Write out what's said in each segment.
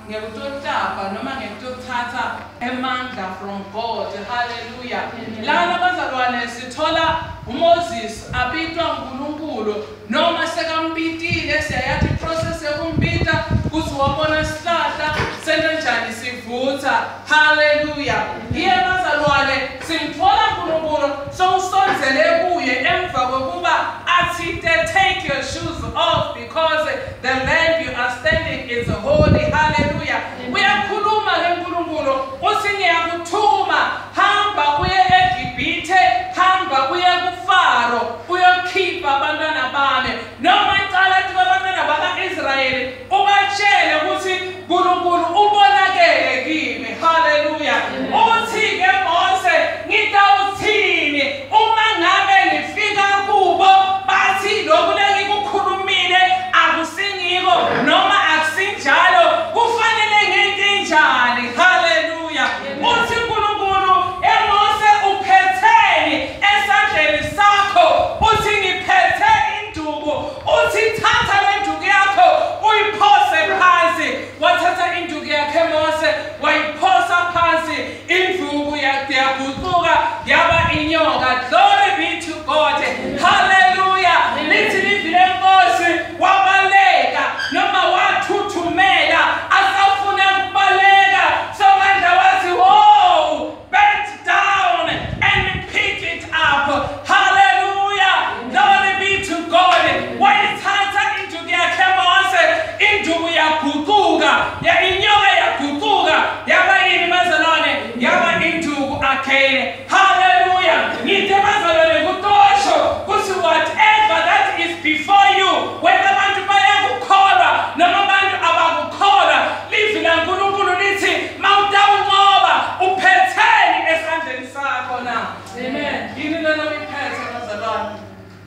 ngekutotapa noma ngekutothatha emandla from God. Hallelujah. Lana bazalwane sithola uMoses abitwa uNkulunkulu noma sekampitile siyayathi process yokumpita kuthi wabona isihlahla senzenjani sivutha. Hallelujah. Iye bazalwane simthola uNkulunkulu sowusonzele kuye emva kokuba athi take your shoes off because the land you are standing is holy. Hallelujah. Uyakhuluma ngeNkulunkulu uthi ngiyakuthuma hamba uye eGibhithe, hamba uye kuFaro uyokhipha abantwana bami noma icala ethi abantwana baka-Israyeli ubatshele ukuthi uNkulunkulu ubonakele kimi. Hallelujah. Uthi-ke Mose ngitawuthini uma ngabe ngifika kubo bathi lokhu engikukhulumile akusingiko noma akusinjalo kufanele ngenzenjani. Hallelujah. Uthi uNkulunkulu eMose uphetheni esandleni sakho uthi ngiphethe induku uthi thatha le nduku yakho uyiphose phansi. Wathatha induku yakhe Mose wayiphosa phansi induku yaguquka yaba inyoka. Glory be to God. Hallelujah. Lithi livile Nkosi wabaleka noma wathuthumela asafuna ukubaleka somandla wathi whoa bend down and pick it up. Hallelujah. Glory be to God. Wayithatha induku yakhe Mose induku yaguquka inyoka yaguquka yaba yini bazalwane yaba induku again. Hallelujah. Ngithe bazalwane kutosho kuthi whatever that is before you whether abantu bayakukholwa noma abantu abakukholwa livi laNkulunkulu lithi mawutawunqoba uphetheni esandleni sakho na. Amen. Yini lona uyiphethe bazalwane?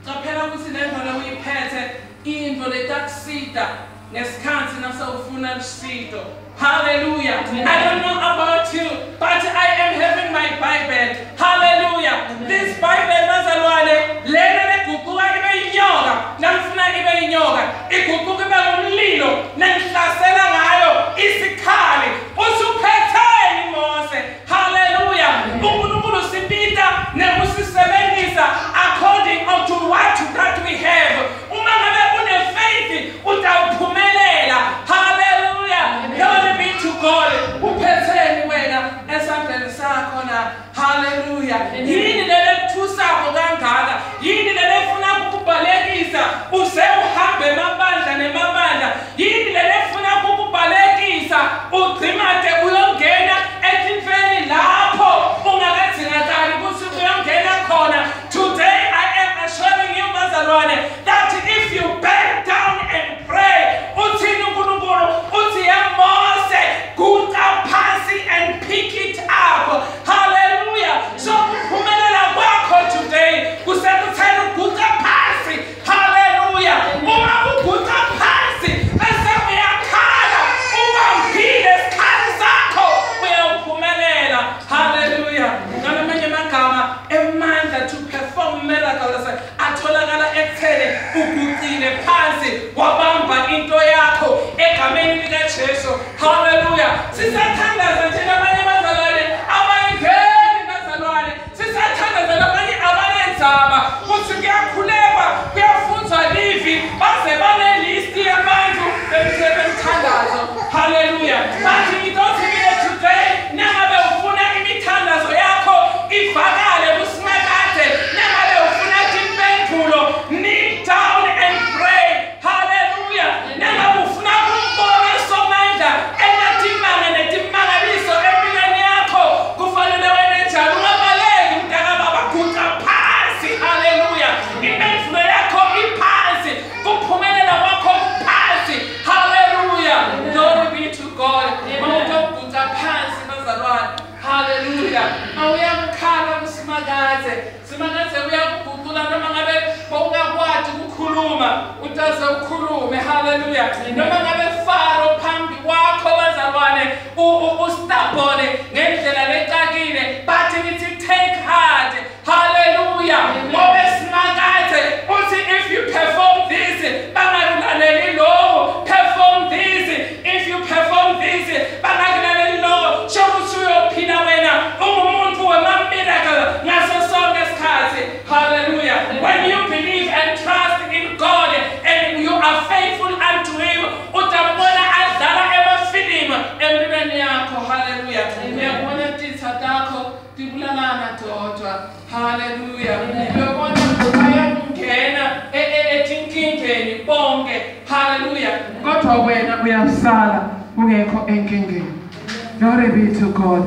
Qaphela ukuthi lento le uyiphethe into letakusida ngesikhathi nasawufuna lusido. Hallelujah. I don't know about you, but I am having my Bible. Hallelujah. This Bible bazalwane lena leguquka ibe inyoka nangifuna ibe inyoka iguquka ibe umlilo nangihlasela ngayo isikhali usuphetheni Mose. Hallelujah. uNkulunkulu sipita nekusisebenzisa according to what that we have. Uma ngabe une faith utawuphumelela. Hallelujah. Glory be to God. Uphetheni wena esandleni sakho na. Hallelujah. Yini lelethusako kangaka? Yini lelefuna ukukubalekisa use uhambe emabandla nemabandla? Yini lelefuna ukukubalekisa ugcimate uyongena etimfeni lapho ungakadzingatali ukuthi uyongena khona? Today I am assuring you bazalwane that if you bend down and pray uthini uNkulunkulu uthi Mose guqa phansi and pick it up. Hallelujah. So kuphumelela kwakho today kusekuthela uguqa phansi. Hallelujah. Uma uguqa phansi bese uyakhala ubambile isikhali sakho uyawuphumelela. Hallelujah. Ngamanye amagama emandla to perform miracles atholakala ekutheni uguqile phansi wabamba into yakho egameni likaJesu. Hallelujah. Sisathandaza nje nabanye bazalwane abayingeni bazalwane sisathandaza nabanye abanenzaba kuthi kuyakhulekwa kuyafundzwa livi baze banelisti yabantu bemthandazo. Hallelujah. Bathi ngizothi mina today nangabe ufuna imithandazo yakho ivakale kusimakade nangabe ufuna impendulo kneel down and pray. Hallelujah. Nangabe ufuna ukumbona somandla enatimanga netimangaliso empilweni yakho kufanele wena njalo ungabaleki mntaka baba guqa phansi. Hallelujah. Impendulo yakho iphansi kuphumelela kwakho phansi. Hallelujah. Glory be to God. Mawuguqa phansi bazalwane. Hallelujah. Awuyakukhala kusimakaze uyakuguqula noma ngabe bowungakwadi ukukhuluma utaze ukhulume. Hallelujah. Noma ngabe Faro phambi kwakho bazalwane ustabone ngendlela lecakile bathi ngithi take heart. Hallelujah. Ngoba simakaze uthi if you perform this bangalulaleli lo perform this. If you perform this kodwa wena uyasala ungekho enkingeni. Glory be to God.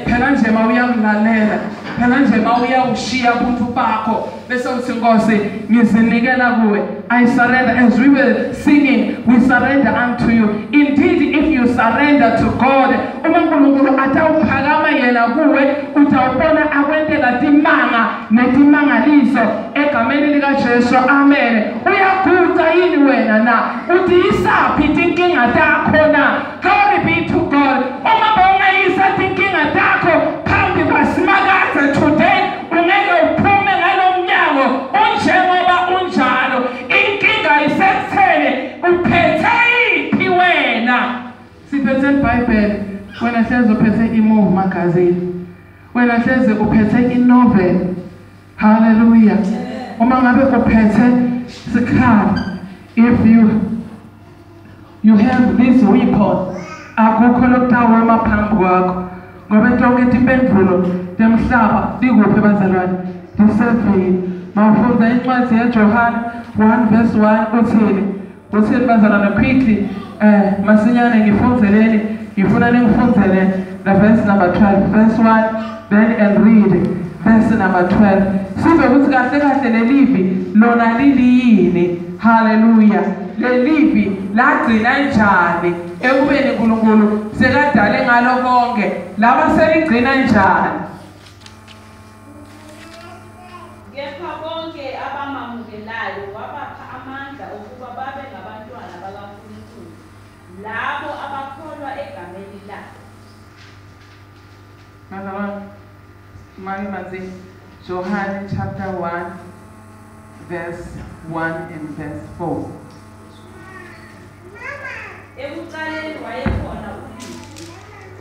Phela nje mawuyamlalela, phela nje mawuyawushiya ubuntu bakho bese uthi Nkosi ngizinikela kuwe. I surrender. As we were singing, we surrender unto you. Indeed, if you surrender to God, uNkulunkulu atawuphakama yena kuwe, utawubona akwentela timanga netimangaliso egameni lika Jesu. Amen. Uyaguqa yini wena na? Uthi isaphi tinkinga takho na? Glory be to God. Uma bongayisa tinkinga takho phambi kwasimakaze today, ungeke uphume ngalo mnyango onjengoba unjalo. Inkinga isekuthele uphethe iphi wena? Siphethe iBhayibheli, wena hleze uphethe iMove magazine, wena hleze uphethe iNovel. Hallelujah. Uma ngabe uphethe sikhali, if you have this weapon, akukho lokutawema phambi kwakho, ngoba tonke timpendulo temhlaba likuphi bazalwane? Disevile. Mawufunza incwadi yaJohana 1:1 uthini bazalwane? Quickly masinyane ngifunzeleni, ngifuna ningifunzele the verse number 12, verse 1, then and read verse number 12. Sibe ukuthi kahle kahle lelivi lona liliyini. Hallelujah. Lelivi lagcina njani ekubeni uNkulunkulu sekadale ngalo konke, laba seligcina njani? Kepha bonke abamamukelayo wabapha amandla okuba babe ngabantwana bakaNkulunkulu, labo abakholwa egameni lakhe. Mari John chapter 1 verse 1 and verse 4. Ekuqaleni wayekhona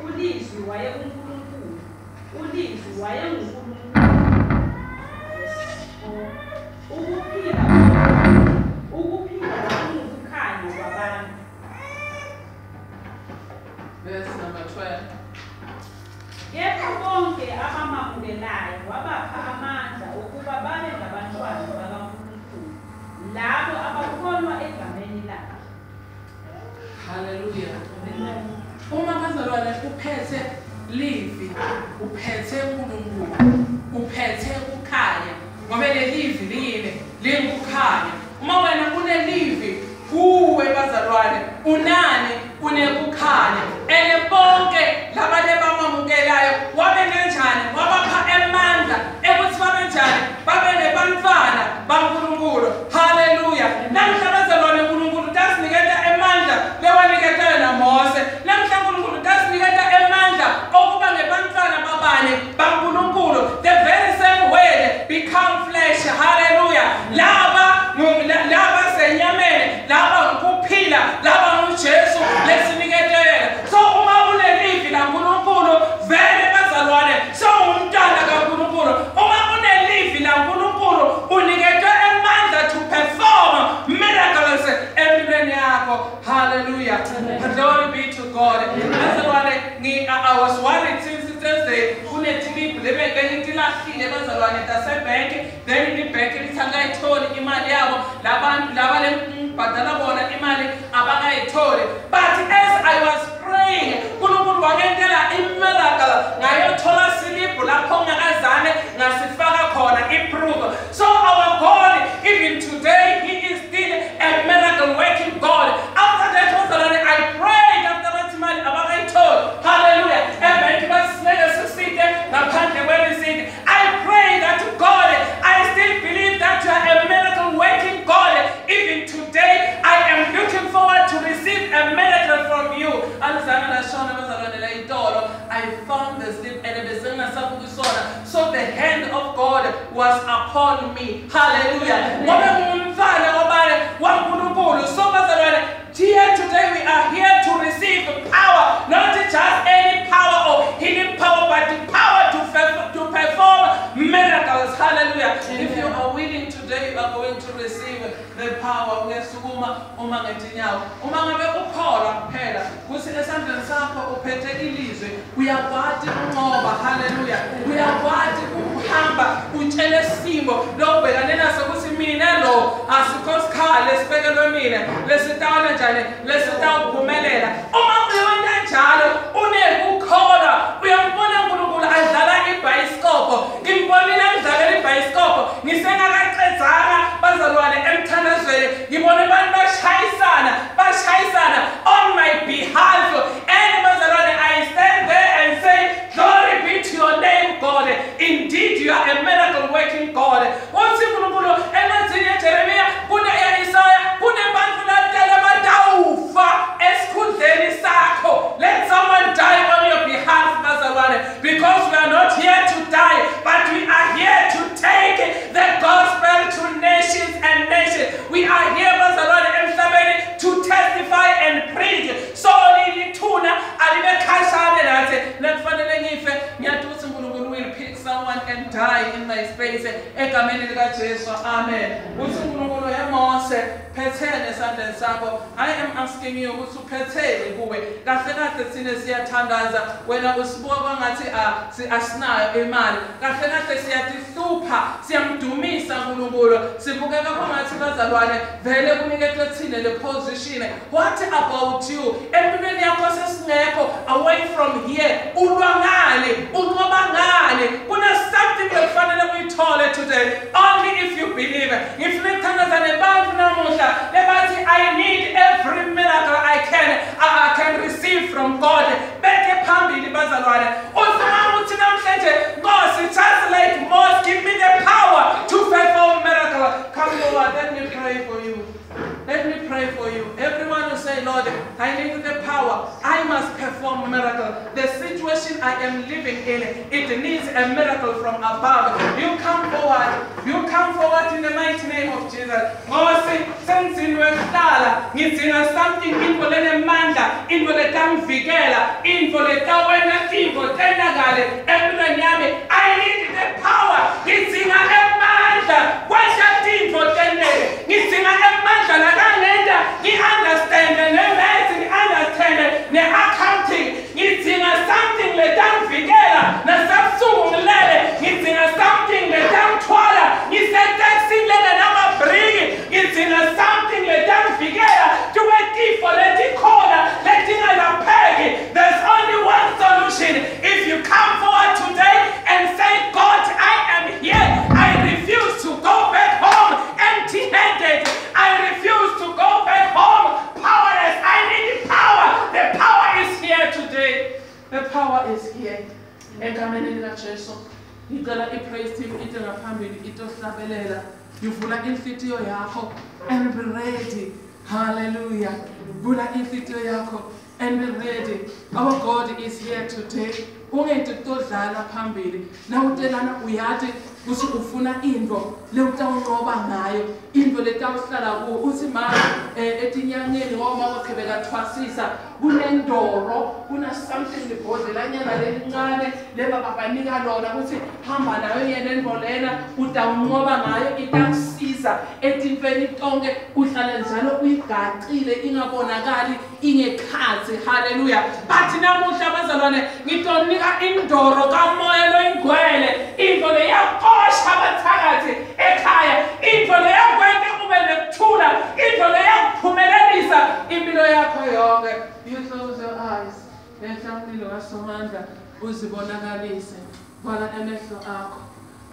uLizwi wayeNkulunkulu, uLizwi wayenguNkulunkulu. Ukuphila kwakungukukhanya kwabantu. Verse number 12. Kepha bonke abamamukelayo wabapha amandla okuba babe ngabantwana bakaNkulunkulu, labo abakholwa egameni lakhe. Hallelujah. Uma bazalwane uphethe livi, uphethe uNkulunkulu, uphethe ukukhanya, ngoba lelivi liyini? Lingukukhanya. Uma wena unelivi kuwe bazalwane, unani? Unekukhanya. Ene bonke labanye bamamukelayo wabe kanjani? Wabapha amandla ekuthi babe njani? Babe nebantwana baNkulunkulu. Hallelujah. Namhla bazalwane uNkulunkulu tasinikeza amandla lewanikeza na Mose. Namhla uNkulunkulu tasinikeza amandla okuba nebantwana babane baNkulunkulu. The very same word become flesh. Hallelujah. Laba senyamene, laba ukuphila, laba nguJesu lesiniketela. So uma unelivi la uNkulunkulu vele bazalwane, so umntwana kaNkulunkulu. Uma unelivi la uNkulunkulu uniketwe amandla to perform miracles empilweni yakho. Hallelujah. Glory be to God. Bazalwane, I was worried since Thursday kunetilipu lebekengitilahlile bazalwane tasebank, then ibank lithangayitholi imali yabo, labantu laba lembhadala bona imali abangayitholi. But as I was praying, uNkulunkulu wangentela imiracle ngayothola siliphu lapho ngakazane ngasifaka khona iproof. So our God, even today, He is still a miracle working God. After that bazalwane, I prayed after that imali abangayitholi. Hallelujah. I pray that God, I still believe that you are a miracle working God. Even today, I am looking forward to receive a miracle from you. I found the sleep and so the hand of God was upon me. Hallelujah. Here today we are here to receive power, not just any power or hidden power, but the power to perform miracles. Hallelujah. If you are willing today, you are going to receive the power. Hallelujah. mina lo asikho sikhali esibekelwe mina lesitawona njani lesitawuphumelela. Uma uyona njalo unekukholwa uyambona uNkulunkulu adlala ibhayisikopho. Ngimbonile adlala ibhayisikopho ngisengakaqedzanga bazalwane emthandazweni ngibone abantu bashayisana on my behalf. And bazalwane, I stand there and say, glory be to your name, God. Indeed, you are a miracle working God. What's uNkulunkulu enazini Jeremiah kuna ya Isaiah kuna bantu ladala madaufa esikhundleni sakho. Let someone die on your behalf, bazalwane, because we are not here to die, but we are here to take the gospel to nations and nations. We are here, bazalwane, emhlabeni to testify and preach. So lilithuna alibekhashane nathi lekufanele ngife. Ngiyathusa uNkulunkulu will pick someone and die in my space egameni likaJesu. Amen. Uthi uNkulunkulu eMose phethene esandleni sakho. I am asking you ukuthi uphethele kuwe. Kahle kahle thina siyathandaza wena usibuka kwangathi asinayo imali. Kahle kahle siyahlupha siyamdumisa uNkulunkulu. Sibukeka kwangathi bazalwane vele kuniketwe thina le position. What about you? Empilweni yakho sesingekho away from here. Ulwa ngale, unqoba ngale. Kuna something lekufanele uyithole today. Only if you believe. Ngifuna ukuthandaza nebantu namuhla lebathi I need every miracle I can receive from God. Beke phambili bazalwane. Uzama uthi namhlanje Nkosi, just like Moses, give me the power to perform miracle. Come Lord, let me pray for you. Let me pray for you. Everyone will say, Lord, I need the power. I must perform a miracle. The situation I am living in, it needs a miracle from above. You come forward. You come forward in the mighty name of Jesus. Ngosi senzinwe kudala ngidinga something into lenemandla, into letamvikela, into letawena into tenakale empilweni yami. I need the power. Ngidinga emandla kwasha into tenele. Ngidinga emandla understand the accounting. Something let them figure. Na Samsung lele. Something let them twala. He said taxi let them bring. Something let them figure. To a thief or let it corner. Letting us peg. There's only one solution. If you come forward today and say, God, I am here. I refuse to go back home empty-handed. I refuse to go back home powerless. I need power. The power is here today. The power is here. Egameni likaJesu. Ngicela ipraise team into ngaphambili itohlabelela. Yivula inhliziyo yakho and be ready. Hallelujah. Vula inhliziyo yakho and be ready. Our God is here today. Ungeke todlala phambili. Na utelana uyathi uthi ufuna into lewutawunqoba ngayo, into letawuhlala kuwo. Uthi manje etinyangeni ngoma kwaqhubeka thwasisa kunendoro, kuna something libhodlelanyana lelincane lebababanika lona ukuthi hamba nayo yena endolena utawunqoba ngayo itakusiza etimfeni tonke uhlala njalo uyigacile ingabonakali ingekhazi. Hallelujah. But namuhla bazalwane ngitonika indoro kamoya loyingcwele, into leyaqosha abathakathi ekhaya, into leyakwenza kube nekuthula, into leyakuphumelelisa impilo yakho yonke. You close your eyes. Nehlamlilo kaSomandla uzibonakalise. Vala emehlo akho.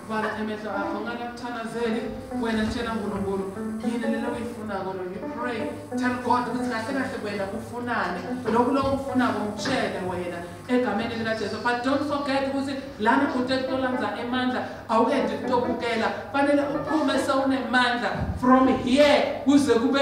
Vala emehlo akho. Ungalakuthandazeli wena tshela uNkulunkulu yini lelo uyifunako lo. You pray. Tell God ukuthi kahle kahle wena ufunani. Lokho lokufunako ngitshele wena egameni likaJesu. But don't forget ukuthi lana utekutholanza emandla awukendi kutobukela. Fanele uphume sewunemandla from here kuze kube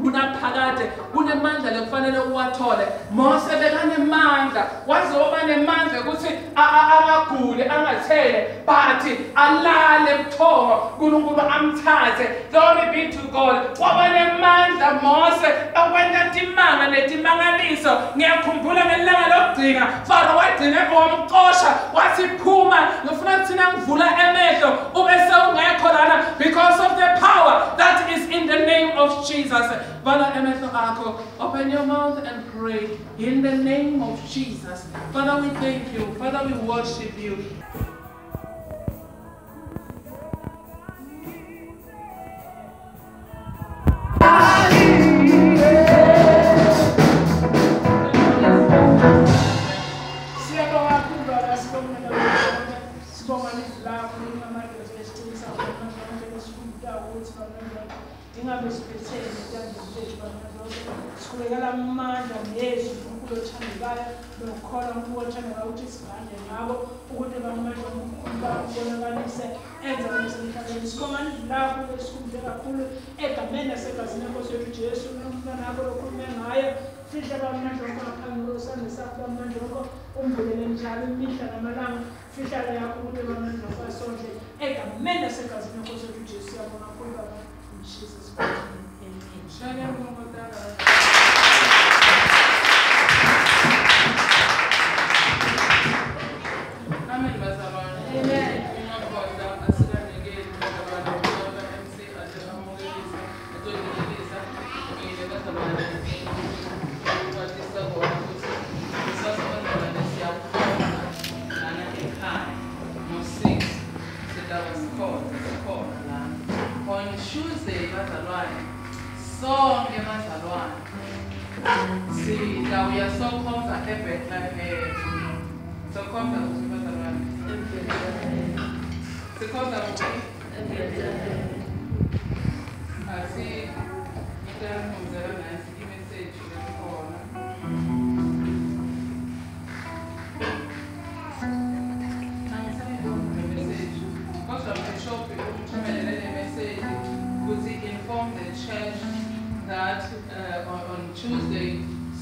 kunaphakade. Kunemandla lekufanele uwathole. Mose bekanemandla. Wazoba nemandla ukuthi akagule angathele but alale ebuthongo uNkulunkulu amthathe. Glory be to God. Waba nemandla Mose okwenza timanga netimangaliso. Ngiyakhumbula ngelanga lokugcina Faro wagcina wamxosha wathi phuma ngifuna thina ngivula emehlo ube sewungekho lana because of the power that is in the name of Jesus. Vala emehlo akho. Open your mouth and pray in the name of Jesus. Father, we thank you. Father, we worship you. sicela amandla ngesu uNkulunkulu othandekayo lokukholwa uNkulunkulu othandekayo ukuthi sibhande ngabo ukuthi bamandla uNkulunkulu bakubonakalise enza umsebenzi sikhomani lapho esikhumbuze kakhulu egameni nasegazini lenkosi yethu Jesu nomntwana wakho lokhulume ngayo fihla bamandla wakho ngaphambili osanda sakho bamandla wakho umbulele njalo imihla namalanga fihla yakho ukuthi bamandla wakho asondle egameni nasegazini lenkosi yethu Jesu yabona kakhulu baba in Jesus name. Amen, bazalwane. Amen. Ngiyabonga asilandekeli bazalwane ngoba MC azoamukisa azodlulisa ngile bazalwane. Ukwatisa kona ukuthi sasabazalwane siyakhona lana ekhaya ngo-6 sidaba sikhona la. On Tuesday bazalwane sonke bazalwane sidawuya sokhonza eBethlehem. Sokhonza ukuthi bazalwane sikhonza ukuthi asi ngiyamuzela nasi imessage lekhona message kodwa bishop umthumelele le message ukuthi inform the church that on Tuesday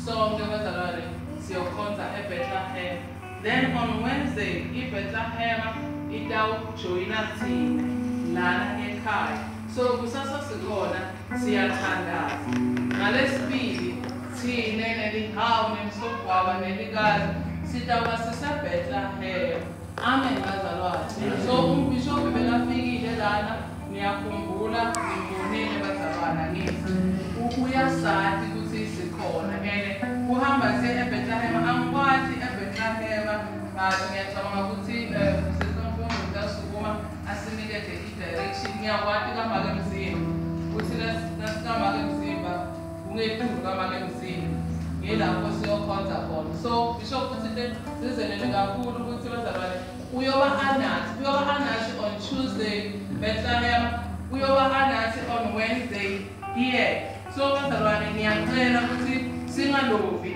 sonke bazalwane siyokhonza eBethlehem. Then on Wednesday iBethlehem itawujoyina thina lana ekhaya. So kusasa sikhona siyathandaza. Ngalesibili thina nelihawu nemsogwaba nelikazi sitawuba siseBethlehem. Amen bazalwane. So umbishop bekafikile lana ngiyakhumbula ngimbonile bazalwana ngithi uyasathi ukuthi sikhona and kuhamba siye eBethlehem angikwazi eBethlehem ngiyacabanga ukuthi sesifuna ukusukuma asinikeze i-direction ngiyakwazi kamake emzimba ukuthi lasikamake emzimba ungethulu kamake emzimba ngilapho siyokhonza khona. So bishop uthi sizelele kakhulu ukuthi bazalwane uyoba anathi on Tuesday Bethlehem, uyoba anathi on Wednesday here. So bazalwane ngiyacela ukuthi singalovi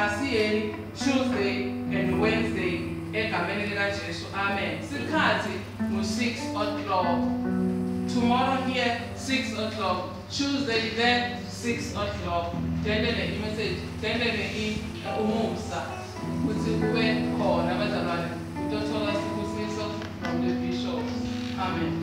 asiyeni Tuesday and Wednesday egameni likaJesu. Amen. Sikhathi ngo-6 o'clock. Tomorrow here 6 o'clock. Tuesday there 6 o'clock. Tendele i-message, tendele umusa ukuthi kube khona bazalwane utothola sibusiso from the bishop. Amen.